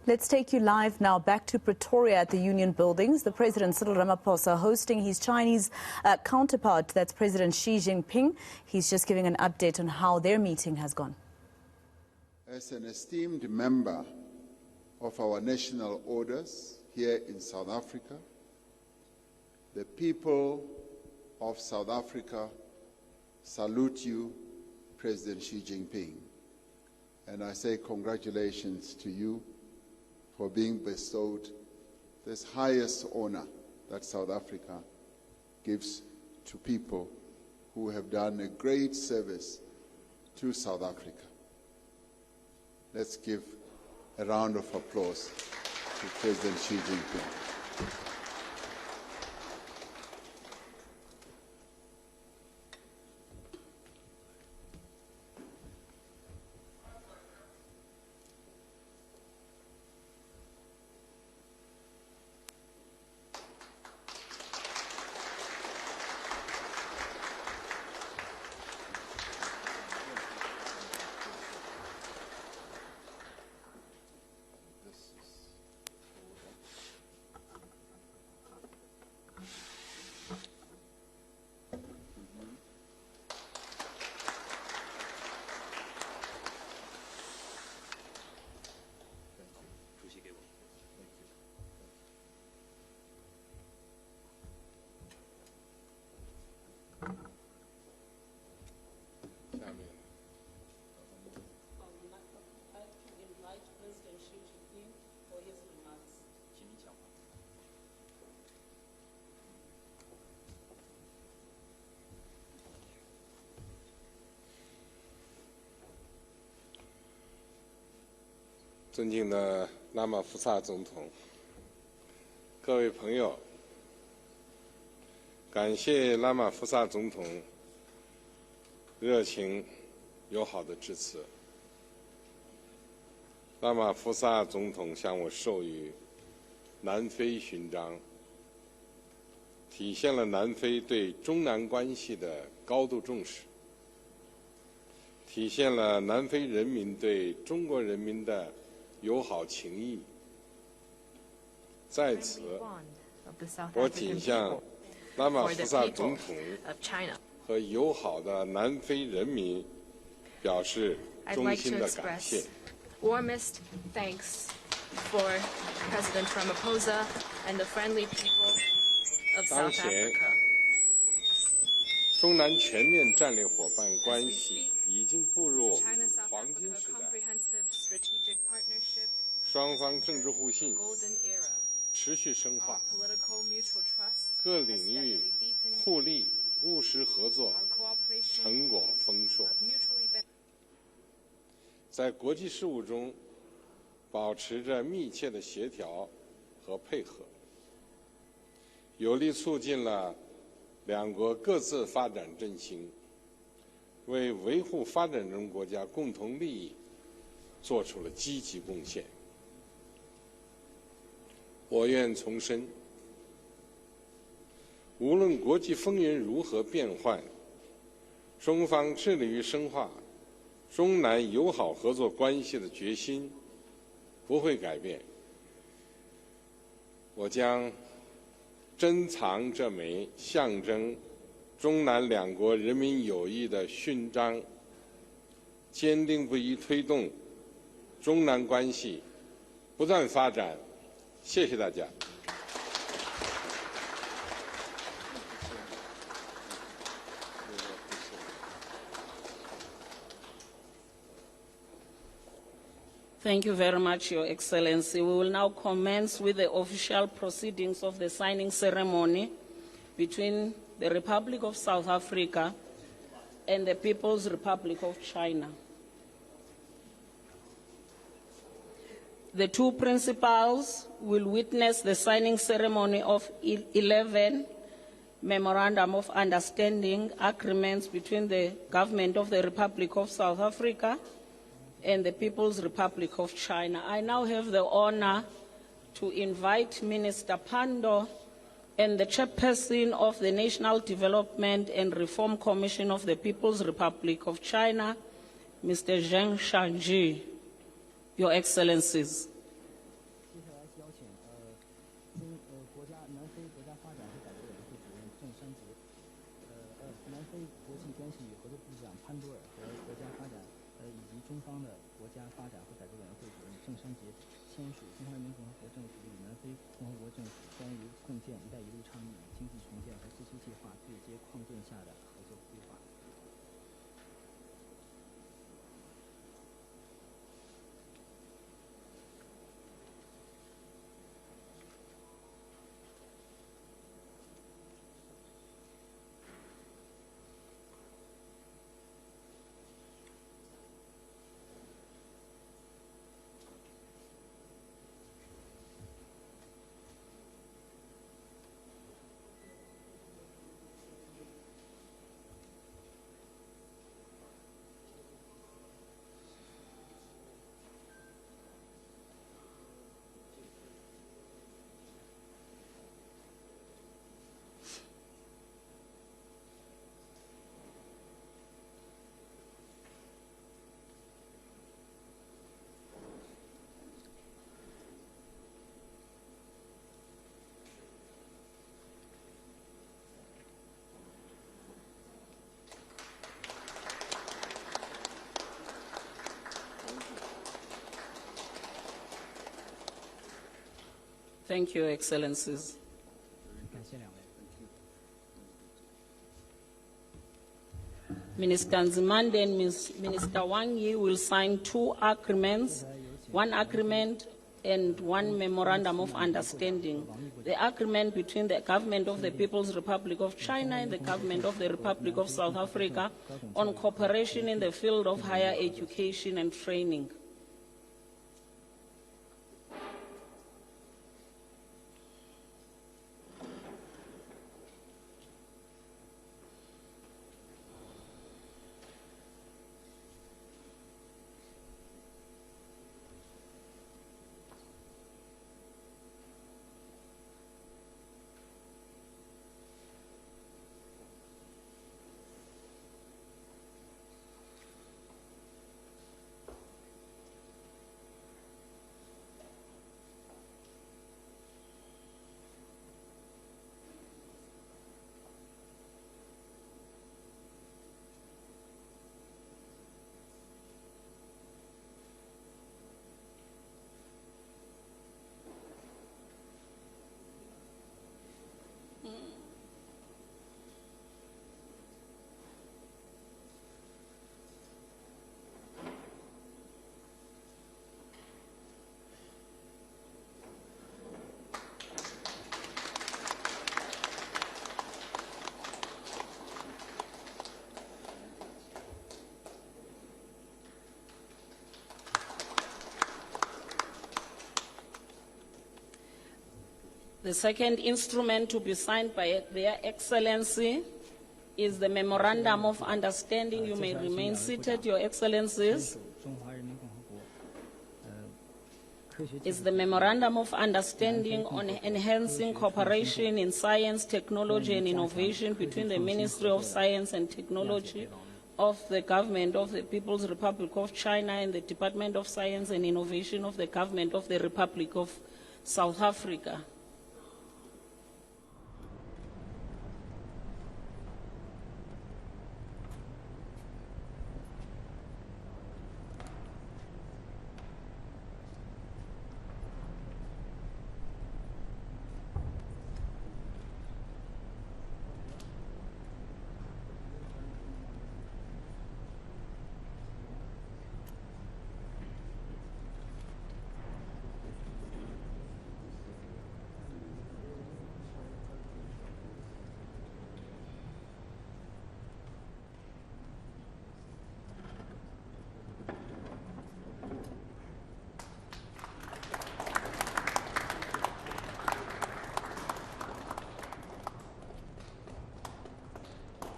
Let's take you live now back to Pretoria at the Union Buildings. The President, Cyril Ramaphosa, hosting his Chinese counterpart, that's President Xi Jinping. He's just giving an update on how their meeting has gone. As an esteemed member of our national orders here in South Africa, the people of South Africa salute you, President Xi Jinping. And I say congratulations to you for being bestowed this highest honor that South Africa gives to people who have done a great service to South Africa. Let's give a round of applause to President Xi Jinping. 尊敬的拉玛福萨总统，各位朋友，感谢拉玛福萨总统热情友好的致辞。拉玛福萨总统向我授予南非勋章，体现了南非对中南关系的高度重视，体现了南非人民对中国人民的友好情谊。在此，我谨向拉玛福萨总统和友好的南非人民表示衷心的感谢。Warmest thanks for President Ramaphosa and the friendly people of South Africa. 中南全面战略伙伴关系已经步入黄金时代，双方政治互信持续深化，各领域互利务实合作成果丰硕，在国际事务中保持着密切的协调和配合，有力促进了两国各自发展振兴，为维护发展中国家共同利益做出了积极贡献。我愿重申，无论国际风云如何变幻，中方致力于深化中南友好合作关系的决心不会改变。我将珍藏这枚象征中南两国人民友谊的勋章，坚定不移推动中南关系不断发展。谢谢大家。Thank you very much, Your Excellency. We will now commence with the official proceedings of the signing ceremony between the Republic of South Africa and the People's Republic of China. The two principals will witness the signing ceremony of 11 Memorandum of Understanding agreements between the Government of the Republic of South Africa and the People's Republic of China. I now have the honor to invite Minister Pandor and the chairperson of the National Development and Reform Commission of the People's Republic of China, Mr. Zheng Shangji. Your Excellencies. 郑山杰签署中华人民共和国政府与南非共和国政府关于共建“一带一路”倡议经济重建和自修计划对接框架下的合作规划。Thank you, Excellencies. 感谢两位。 Minister Nzimande and Minister Wang Yi will sign 2 agreements, 1 agreement and 1 memorandum of understanding. The agreement between the Government of the People's Republic of China and the Government of the Republic of South Africa on cooperation in the field of higher education and training. The second instrument to be signed by Their Excellency is the Memorandum of Understanding. You may remain seated, Your Excellencies. 中华人民共和国科学技 Is the Memorandum of Understanding on enhancing cooperation in science, technology and innovation between the Ministry of Science and Technology of the Government of the People's Republic of China and the Department of Science and Innovation of the Government of the Republic of South Africa.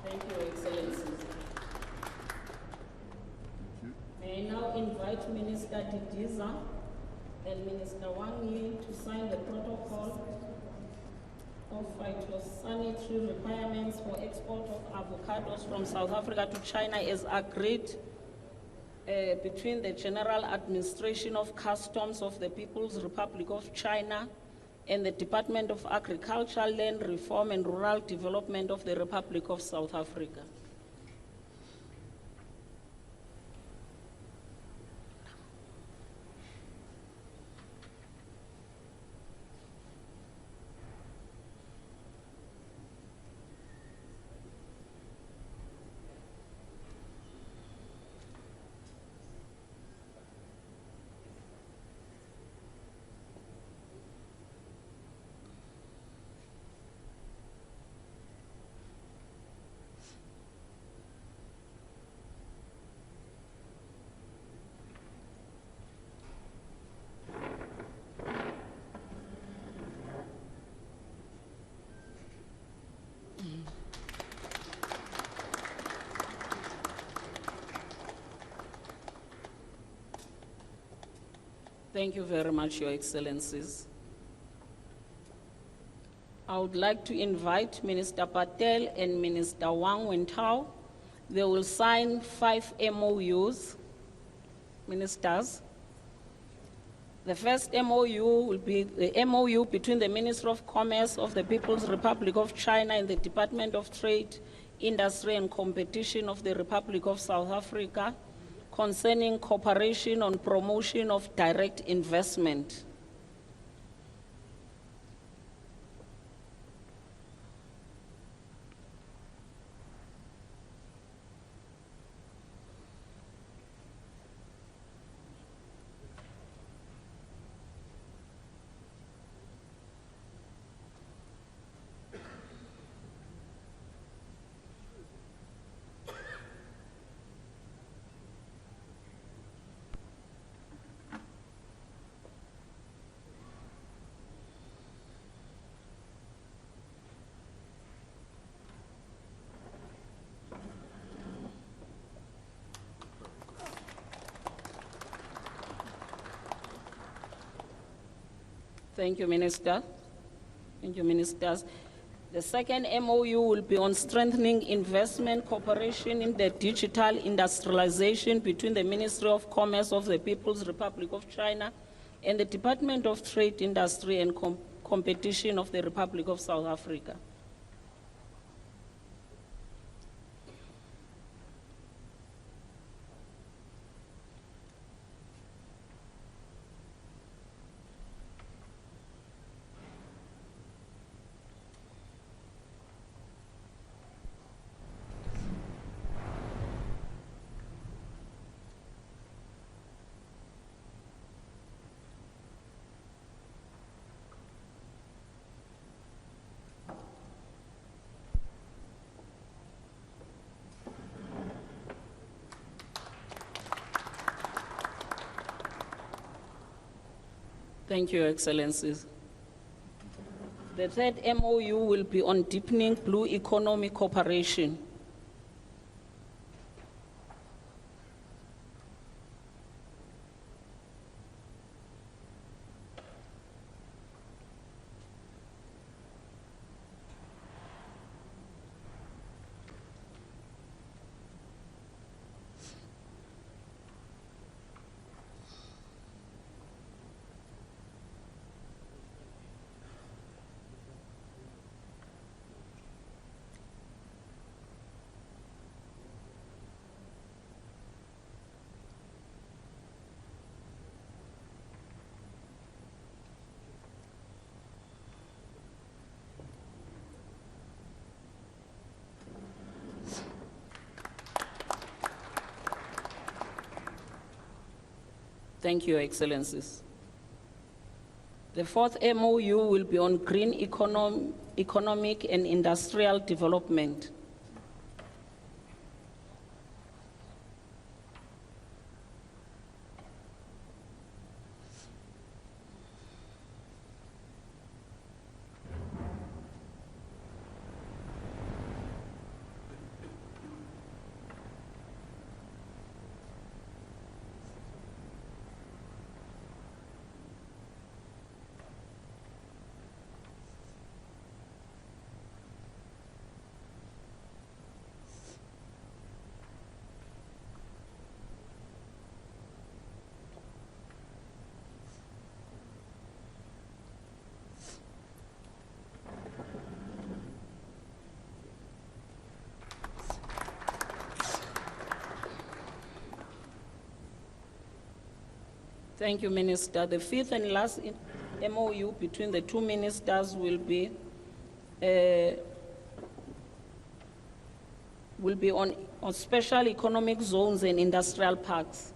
Thank you, Excellencies. May I now invite Minister Didiza and Minister Wang Yi to sign the protocol of phytosanitary requirements for export of avocados from South Africa to China as agreed between the General Administration of Customs of the People's Republic of China and the Department of Agriculture, Land Reform and Rural Development of the Republic of South Africa. Thank you very much, Your Excellencies. I would like to invite Minister Patel and Minister Wang Wentao. They will sign 5 MOUs. Ministers. The first MOU will be the MOU between the Ministry of Commerce of the People's Republic of China and the Department of Trade, Industry and Competition of the Republic of South Africa concerning cooperation on promotion of direct investment. Thank you, Minister. Thank you, Ministers. The second MOU will be on strengthening investment cooperation in the digital industrialization between the Ministry of Commerce of the People's Republic of China and the Department of Trade, Industry and Competition of the Republic of South Africa. Thank you, Excellencies. The third MOU will be on deepening blue economy cooperation. Thank you, Excellencies. The fourth MOU will be on green economic and industrial development. Thank you, Minister. The fifth and last MOU between the two ministers will be on special economic zones and industrial parks.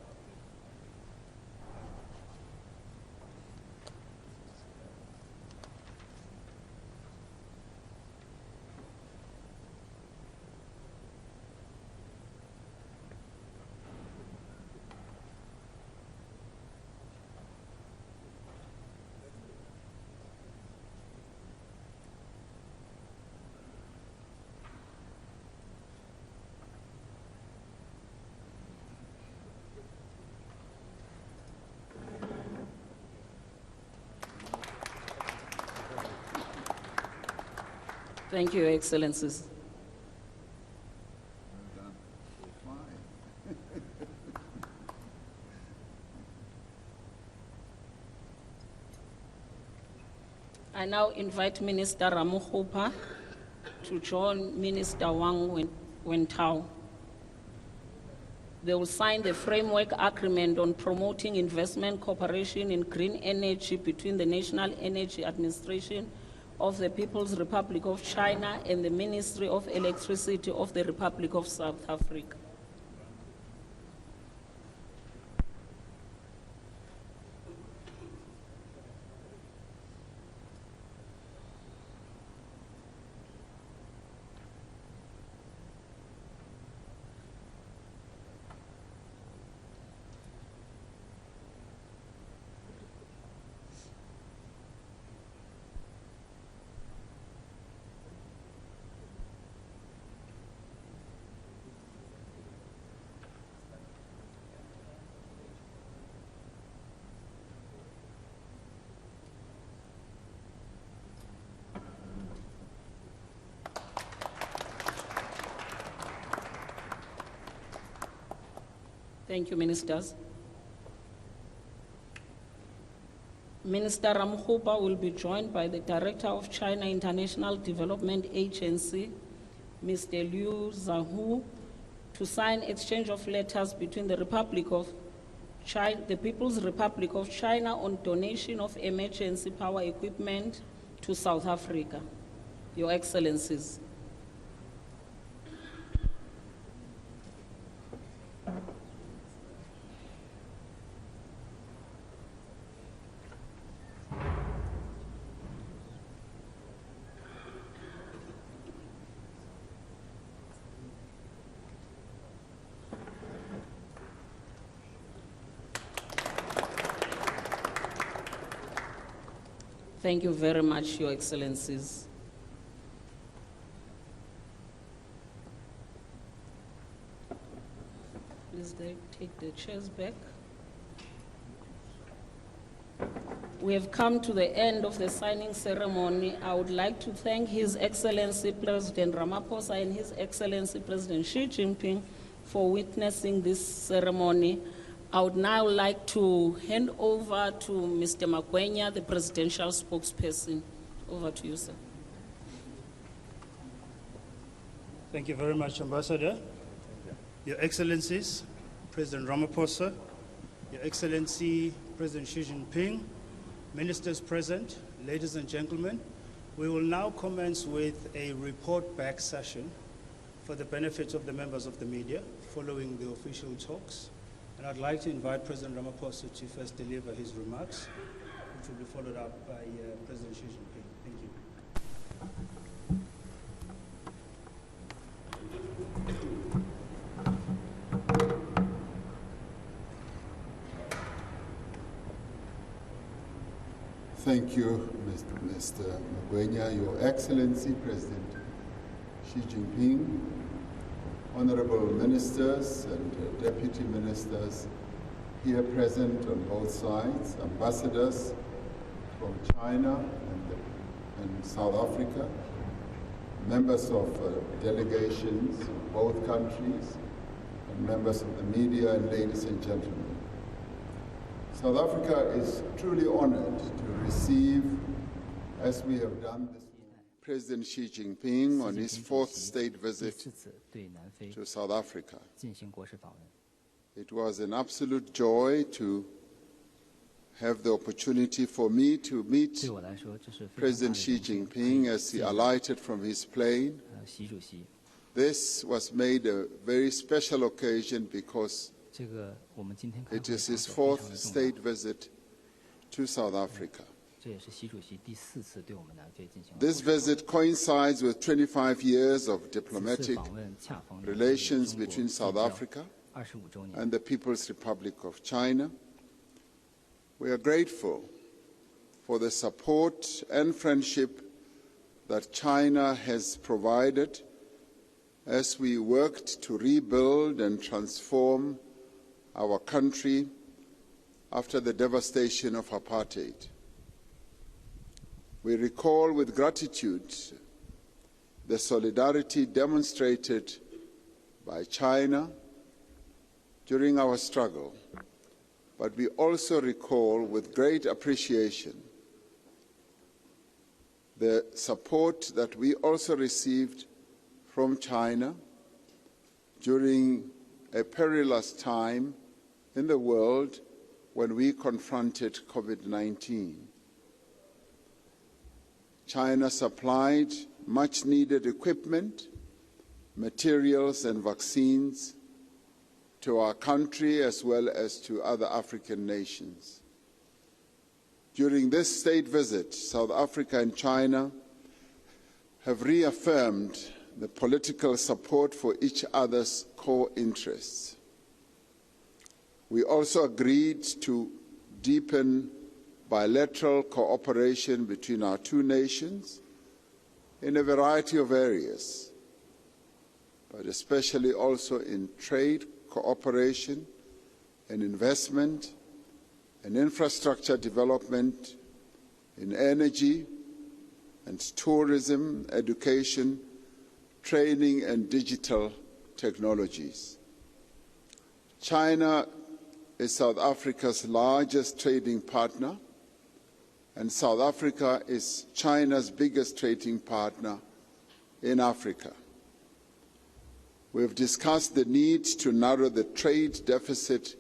Thank you, Your Excellencies. Well done. Fine. I now invite Minister Ramaphosa to join Minister Wang Wentao. They will sign the framework agreement on promoting investment cooperation in green energy between the National Energy Administration of the People's Republic of China and the Ministry of Electricity of the Republic of South Africa. Thank you, Ministers. Minister Ramaphosa will be joined by the Director of China International Development Agency, Mr. Liu Zhanghu, to sign exchange of letters between the Republic of China, the People's Republic of China on donation of emergency power equipment to South Africa. Your Excellencies. Thank you very much, Your Excellencies. Please take the chairs back. We have come to the end of the signing ceremony. I would like to thank His Excellency President Ramaphosa and His Excellency President Xi Jinping for witnessing this ceremony. I would now like to hand over to Mr. Magwenya, the presidential spokesperson. Over to you, sir. Thank you very much, Ambassador. Your Excellencies, President Ramaphosa, Your Excellency, President Xi Jinping, ministers present, ladies and gentlemen, we will now commence with a report back session for the benefit of the members of the media following the official talks. And I'd like to invite President Ramaphosa to first deliver his remarks, which will be followed up by President Xi Jinping. Thank you. Thank you, Mr. Magwenya, Your Excellency, President Xi Jinping, honorable ministers and deputy ministers here present on both sides, ambassadors from China and South Africa, members of delegations of both countries, and members of the media, and ladies and gentlemen. South Africa is truly honored to receive, as we have done this, President Xi Jinping on his fourth state visit to South Africa. It was an absolute joy to have the opportunity for me to meet President Xi Jinping as he alighted from his plane. This was made a very special occasion because it is his fourth state visit to South Africa. This visit coincides with 25 years of diplomatic relations between South Africa and the People's Republic of China. We are grateful for the support and friendship that China has provided as we worked to rebuild and transform our country after the devastation of apartheid. We recall with gratitude the solidarity demonstrated by China during our struggle, but we also recall with great appreciation the support that we also received from China during a perilous time in the world when we confronted COVID-19. China supplied much-needed equipment, materials and vaccines to our country as well as to other African nations. During this state visit, South Africa and China have reaffirmed the political support for each other's core interests. We also agreed to deepen bilateral cooperation between our two nations in a variety of areas, but especially also in trade cooperation and investment and infrastructure development, in energy and tourism, education, training and digital technologies. China is South Africa's largest trading partner, and South Africa is China's biggest trading partner in Africa. We have discussed the need to narrow the trade deficit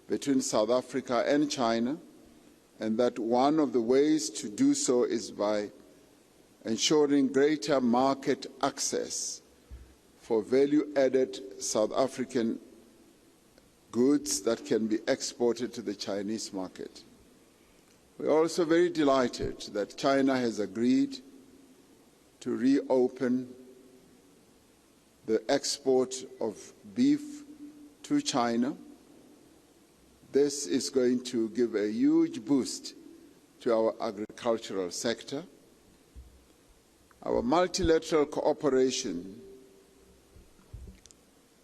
between South Africa and China, and that one of the ways to do so is by ensuring greater market access for value-added South African goods that can be exported to the Chinese market. We are also very delighted that China has agreed to reopen the export of beef to China. This is going to give a huge boost to our agricultural sector. Our multilateral cooperation,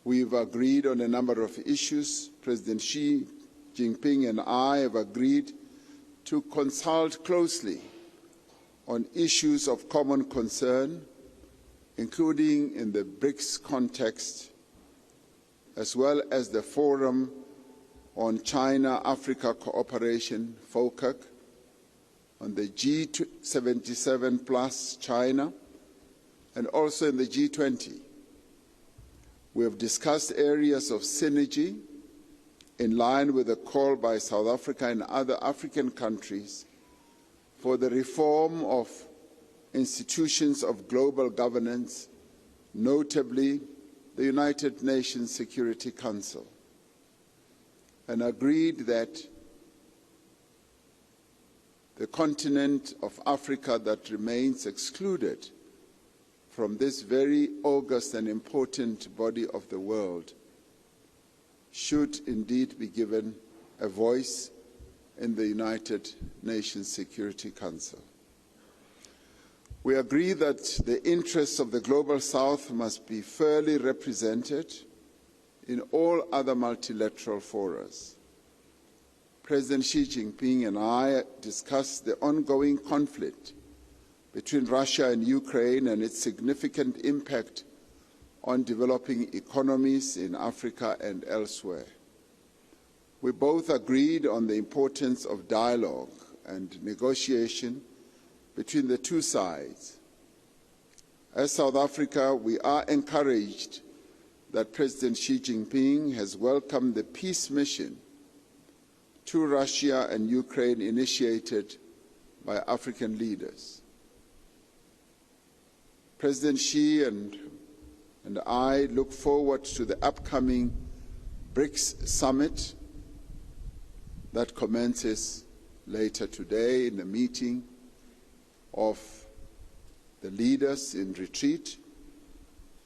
we've agreed on a number of issues. President Xi Jinping and I have agreed to consult closely on issues of common concern, including in the Brics context, as well as the Forum on China-Africa Cooperation, FOCAC, on the G77 plus China, and also in the G20. We have discussed areas of synergy in line with the call by South Africa and other African countries for the reform of institutions of global governance, notably the United Nations Security Council, and agreed that the continent of Africa that remains excluded from this very august and important body of the world should indeed be given a voice in the United Nations Security Council. We agree that the interests of the Global South must be fairly represented in all other multilateral forums. President Xi Jinping and I discussed the ongoing conflict between Russia and Ukraine and its significant impact on developing economies in Africa and elsewhere. We both agreed on the importance of dialogue and negotiation between the two sides. As South Africa, we are encouraged that President Xi Jinping has welcomed the peace mission to Russia and Ukraine initiated by African leaders. President Xi and I look forward to the upcoming Brics summit that commences later today in a meeting of the leaders in retreat,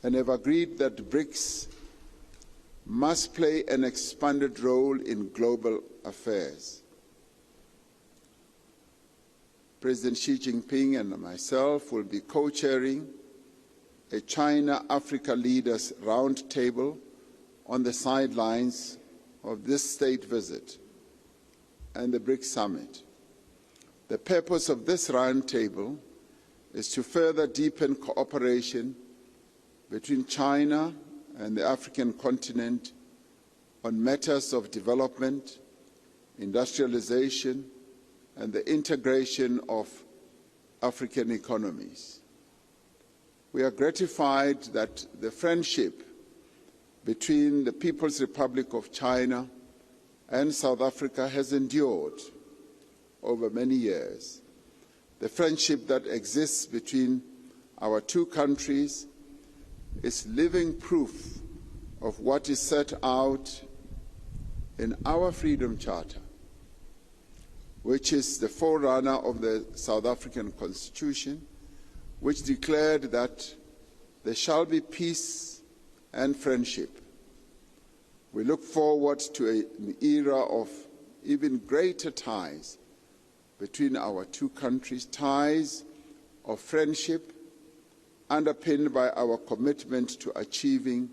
and have agreed that Brics must play an expanded role in global affairs. President Xi Jinping and myself will be co-chairing a China-Africa Leaders Roundtable on the sidelines of this state visit and the BRICS Summit. The purpose of this roundtable is to further deepen cooperation between China and the African continent on matters of development, industrialization, and the integration of African economies. We are gratified that the friendship between the People's Republic of China and South Africa has endured over many years. The friendship that exists between our two countries is living proof of what is set out in our Freedom Charter, which is the forerunner of the South African Constitution, which declared that there shall be peace and friendship. We look forward to an era of even greater ties between our two countries, ties of friendship underpinned by our commitment to achieving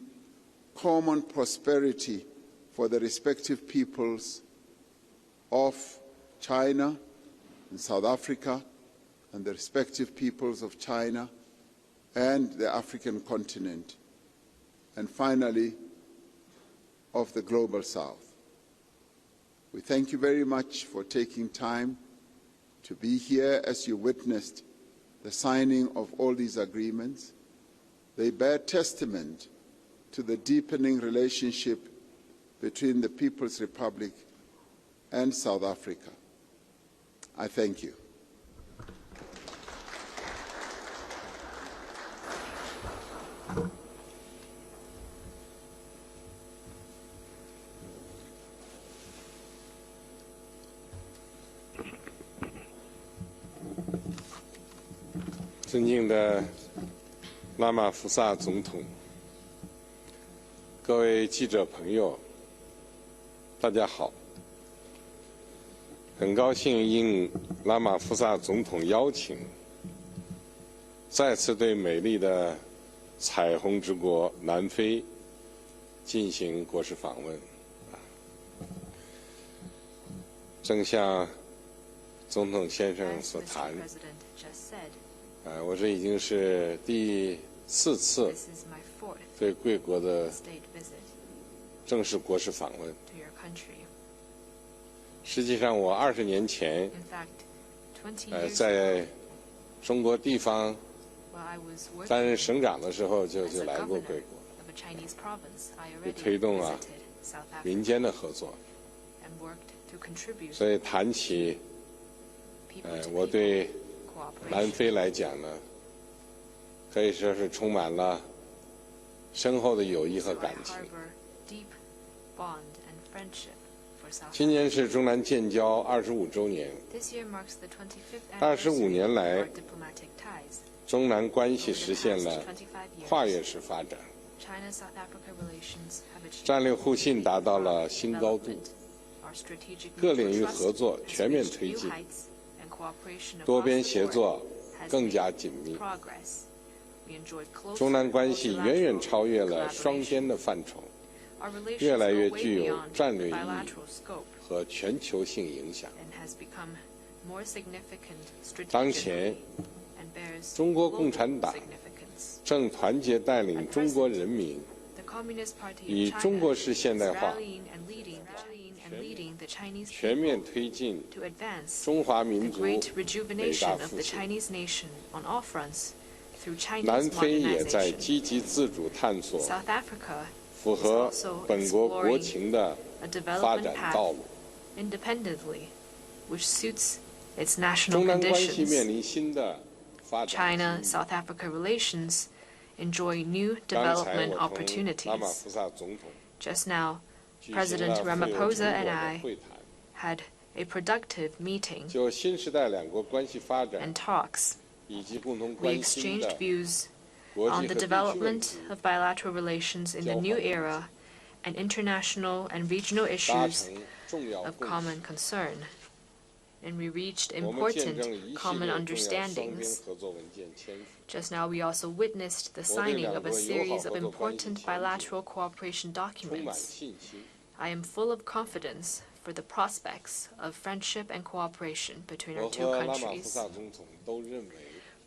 common prosperity for the respective peoples of China and South Africa, and the respective peoples of China and the African continent, and finally, of the Global South. We thank you very much for taking time to be here as you witnessed the signing of all these agreements. They bear testament to the deepening relationship between the People's Republic and South Africa. I thank you.尊敬的拉玛福萨总统，各位记者朋友，大家好。很高兴应拉玛福萨总统邀请，再次对美丽的彩虹之国南非进行国事访问。正像总统先生所谈，我这已经是第4次对贵国的正式国事访问。实际上，我20年前，在中国地方担任省长的时候就来过贵国，就推动民间的合作。所以谈起我对南非来讲呢，可以说是充满了深厚的友谊和感情。今年是中南建交25周年，25年来，中南关系实现了跨越式发展，战略互信达到了新高度，各领域合作全面推进，多边协作更加紧密，中南关系远远超越了双边的范畴，越来越具有战略意义和全球性影响。当前，中国共产党正团结带领中国人民以中国式现代化全面推进中华民族伟大复兴。南非也在积极自主探索符合本国国情的发展道路。中南关系面临新的发展。China-South Africa relations enjoy new development opportunities. Just now, President Ramaphosa and I had a productive meeting and talks. We exchanged views on the development of bilateral relations in the new era and international and regional issues of common concern. And we reached important common understandings. Just now, we also witnessed the signing of a series of important bilateral cooperation documents. I am full of confidence for the prospects of friendship and cooperation between our two countries.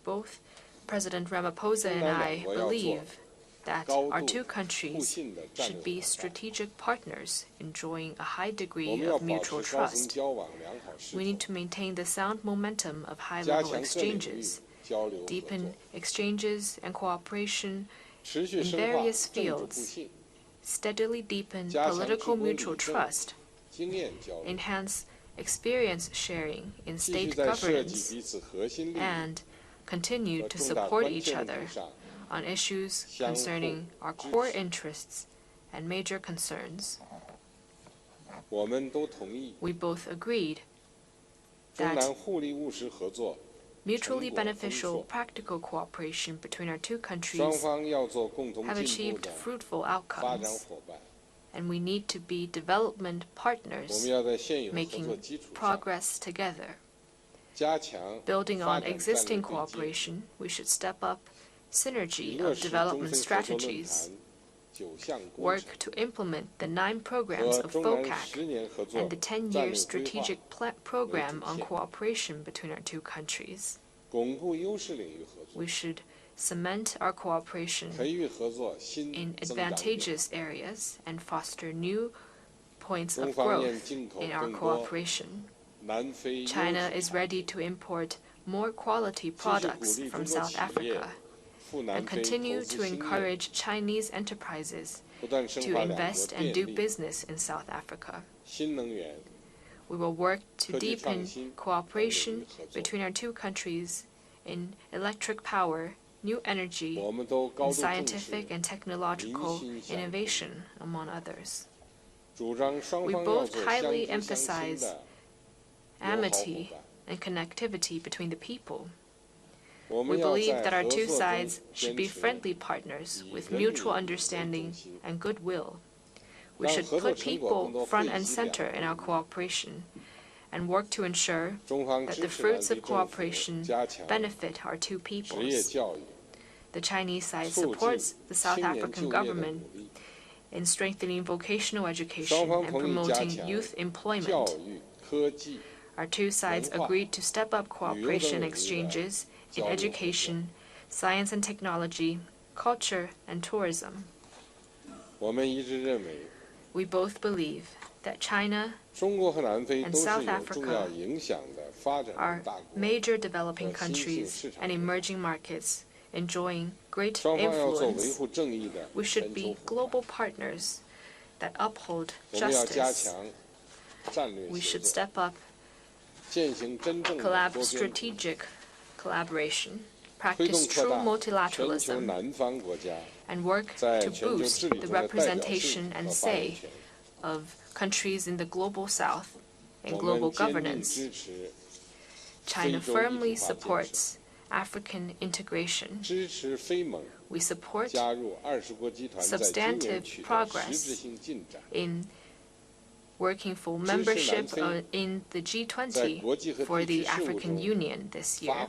Both President Ramaphosa and I believe that our two countries should be strategic partners enjoying a high degree of mutual trust. We need to maintain the sound momentum of high-level exchanges, deepen exchanges and cooperation in various fields, steadily deepen political mutual trust, enhance experience sharing in state governance, and continue to support each other on issues concerning our core interests and major concerns. We both agreed that mutually beneficial practical cooperation between our two countries have achieved fruitful outcomes, and we need to be development partners, making progress together. Building on existing cooperation, we should step up synergy of development strategies, work to implement the 9 programs of FOCAC and the 10-year strategic program on cooperation between our two countries. We should cement our cooperation in advantageous areas and foster new points of growth in our cooperation. China is ready to import more quality products from South Africa and continue to encourage Chinese enterprises to invest and do business in South Africa. We will work to deepen cooperation between our two countries in electric power, new energy, and scientific and technological innovation, among others. We both highly emphasize amity and connectivity between the people. We believe that our two sides should be friendly partners with mutual understanding and goodwill. We should put people front and center in our cooperation and work to ensure that the fruits of cooperation benefit our two peoples. The Chinese side supports the South African government in strengthening vocational education and promoting youth employment. Our two sides agreed to step up cooperation exchanges in education, science and technology, culture, and tourism. We both believe that China and South Africa are major developing countries and emerging markets enjoying great influence. We should be global partners that uphold justice. We should step up strategic collaboration, practice true multilateralism, and work to boost the representation and say of countries in the global south in global governance. China firmly supports African integration. We support substantive progress in working for membership in the G20 for the African Union this year,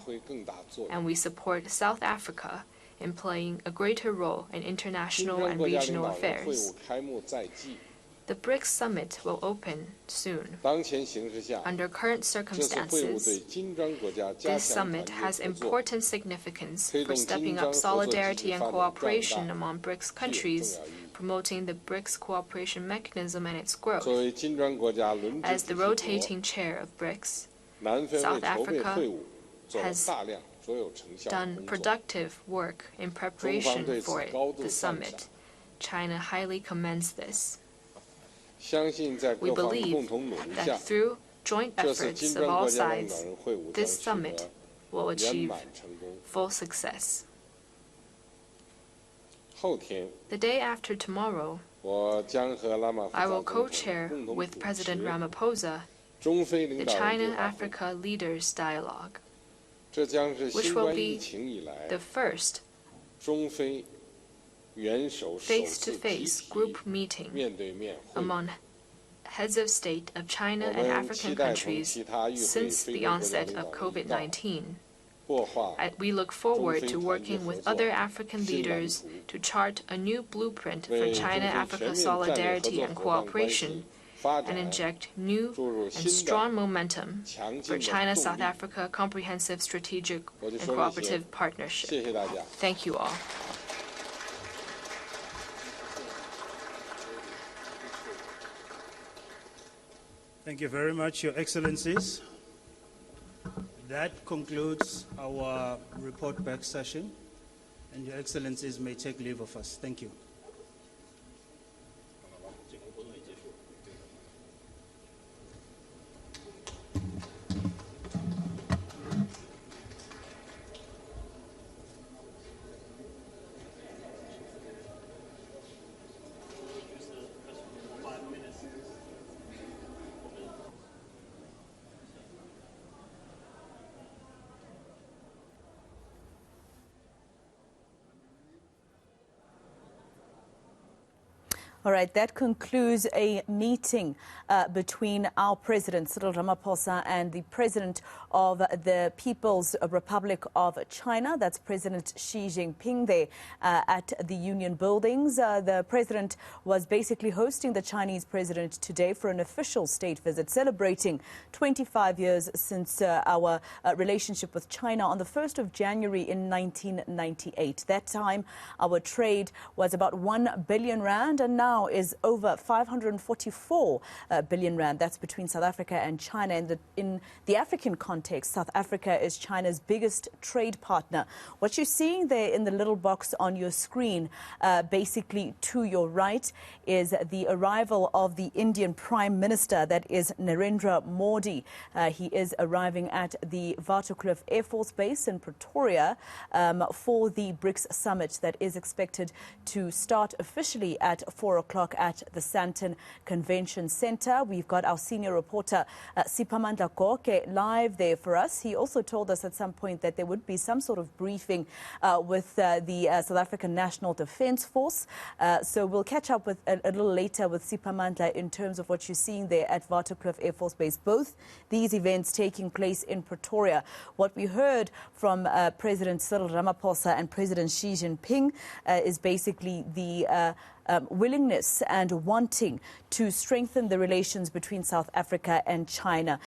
and we support South Africa in playing a greater role in international and regional affairs. The Brics summit will open soon. Under current circumstances, this summit has important significance for stepping up solidarity and cooperation among Brics countries, promoting the Brics cooperation mechanism and its growth. As the rotating chair of Brics, South Africa has done productive work in preparation for the summit. China highly commends this. We believe that through joint efforts of all sides, this summit will achieve full success. The day after tomorrow, I will co-chair with President Ramaphosa the China-Africa Leaders Dialogue, which will be the first face-to-face group meeting among heads of state of China and African countries since the onset of COVID-19. We look forward to working with other African leaders to chart a new blueprint for China-Africa solidarity and cooperation and inject new and strong momentum for China-South Africa comprehensive strategic and cooperative partnership. Thank you all. Thank you very much, Your Excellencies. That concludes our report back session, and Your Excellencies may take leave of us. Thank you. All right, that concludes a meeting between our President, Cyril Ramaphosa, and the President of the People's Republic of China. That's President Xi Jinping there at the Union Buildings. The President was basically hosting the Chinese President today for an official state visit, celebrating 25 years since our relationship with China on the 1st of January in 1998. That time, our trade was about 1 billion rand, and now is over 544 billion rand. That's between South Africa and China. In the African context, South Africa is China's biggest trade partner. What you're seeing there in the little box on your screen, basically to your right, is the arrival of the Indian Prime Minister, that is Narendra Modi. He is arriving at the Waterkloof Air Force Base in Pretoria for the Brics summit that is expected to start officially at 4 o'clock at the Sandton Convention Centre. We've got our senior reporter, Siphamandla Goke, live there for us. He also told us at some point that there would be some sort of briefing with the South African National Defence Force. So we'll catch up with a little later with Siphamandla in terms of what you're seeing there at Waterkloof Air Force Base. Both these events taking place in Pretoria. What we heard from President Cyril Ramaphosa and President Xi Jinping is basically the willingness and wanting to strengthen the relations between South Africa and China.